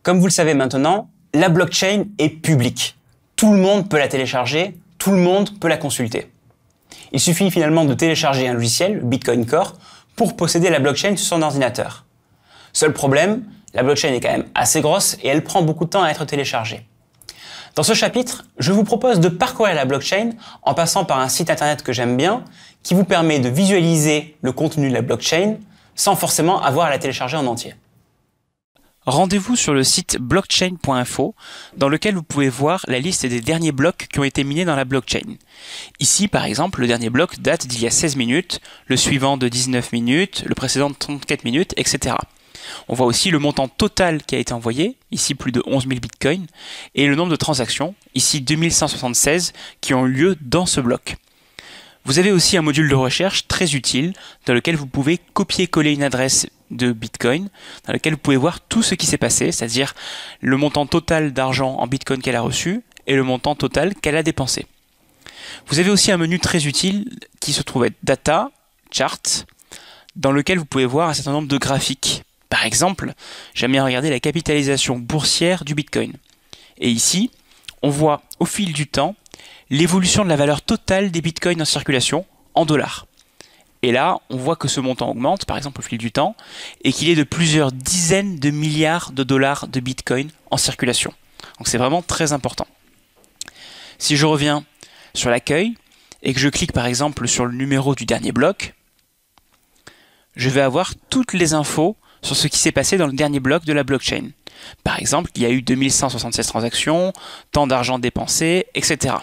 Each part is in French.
Comme vous le savez maintenant, la blockchain est publique. Tout le monde peut la télécharger, tout le monde peut la consulter. Il suffit finalement de télécharger un logiciel, Bitcoin Core, pour posséder la blockchain sur son ordinateur. Seul problème, la blockchain est quand même assez grosse et elle prend beaucoup de temps à être téléchargée. Dans ce chapitre, je vous propose de parcourir la blockchain en passant par un site internet que j'aime bien, qui vous permet de visualiser le contenu de la blockchain sans forcément avoir à la télécharger en entier. Rendez-vous sur le site blockchain.info dans lequel vous pouvez voir la liste des derniers blocs qui ont été minés dans la blockchain. Ici, par exemple, le dernier bloc date d'il y a 16 minutes, le suivant de 19 minutes, le précédent de 34 minutes, etc. On voit aussi le montant total qui a été envoyé, ici plus de 11 000 bitcoins, et le nombre de transactions, ici 2176, qui ont eu lieu dans ce bloc. Vous avez aussi un module de recherche très utile dans lequel vous pouvez copier-coller une adresse de Bitcoin, dans lequel vous pouvez voir tout ce qui s'est passé, c'est-à-dire le montant total d'argent en Bitcoin qu'elle a reçu et le montant total qu'elle a dépensé. Vous avez aussi un menu très utile qui se trouve être Data, Chart, dans lequel vous pouvez voir un certain nombre de graphiques. Par exemple, j'aime bien regarder la capitalisation boursière du Bitcoin. Et ici, on voit au fil du temps l'évolution de la valeur totale des bitcoins en circulation en dollars. Et là, on voit que ce montant augmente, par exemple au fil du temps, et qu'il est de plusieurs dizaines de milliards de dollars de bitcoin en circulation. Donc c'est vraiment très important. Si je reviens sur l'accueil, et que je clique par exemple sur le numéro du dernier bloc, je vais avoir toutes les infos sur ce qui s'est passé dans le dernier bloc de la blockchain. Par exemple, il y a eu 2176 transactions, tant d'argent dépensé, etc.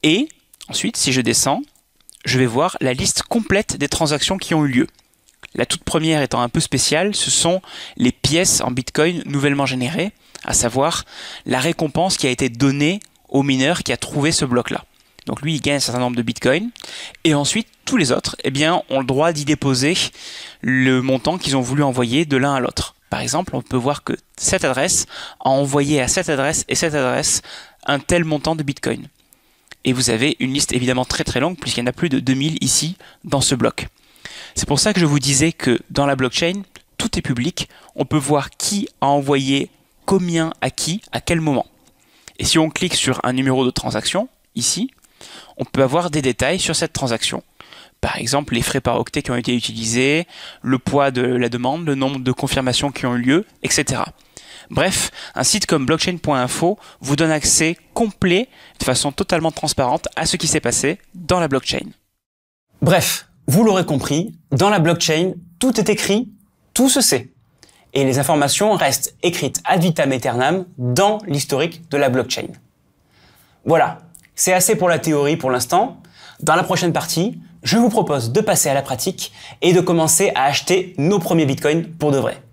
Et ensuite, si je descends, je vais voir la liste complète des transactions qui ont eu lieu. La toute première étant un peu spéciale, ce sont les pièces en Bitcoin nouvellement générées, à savoir la récompense qui a été donnée au mineur qui a trouvé ce bloc-là. Donc lui, il gagne un certain nombre de Bitcoin. Et ensuite, tous les autres, eh bien, ont le droit d'y déposer le montant qu'ils ont voulu envoyer de l'un à l'autre. Par exemple, on peut voir que cette adresse a envoyé à cette adresse et cette adresse un tel montant de Bitcoin. Et vous avez une liste évidemment très très longue puisqu'il y en a plus de 2000 ici dans ce bloc. C'est pour ça que je vous disais que dans la blockchain, tout est public. On peut voir qui a envoyé combien à qui, à quel moment. Et si on clique sur un numéro de transaction, ici, on peut avoir des détails sur cette transaction. Par exemple, les frais par octet qui ont été utilisés, le poids de la demande, le nombre de confirmations qui ont eu lieu, etc. Bref, un site comme blockchain.info vous donne accès complet, de façon totalement transparente, à ce qui s'est passé dans la blockchain. Bref, vous l'aurez compris, dans la blockchain, tout est écrit, tout se sait. Et les informations restent écrites ad vitam aeternam dans l'historique de la blockchain. Voilà, c'est assez pour la théorie pour l'instant. Dans la prochaine partie, je vous propose de passer à la pratique et de commencer à acheter nos premiers bitcoins pour de vrai.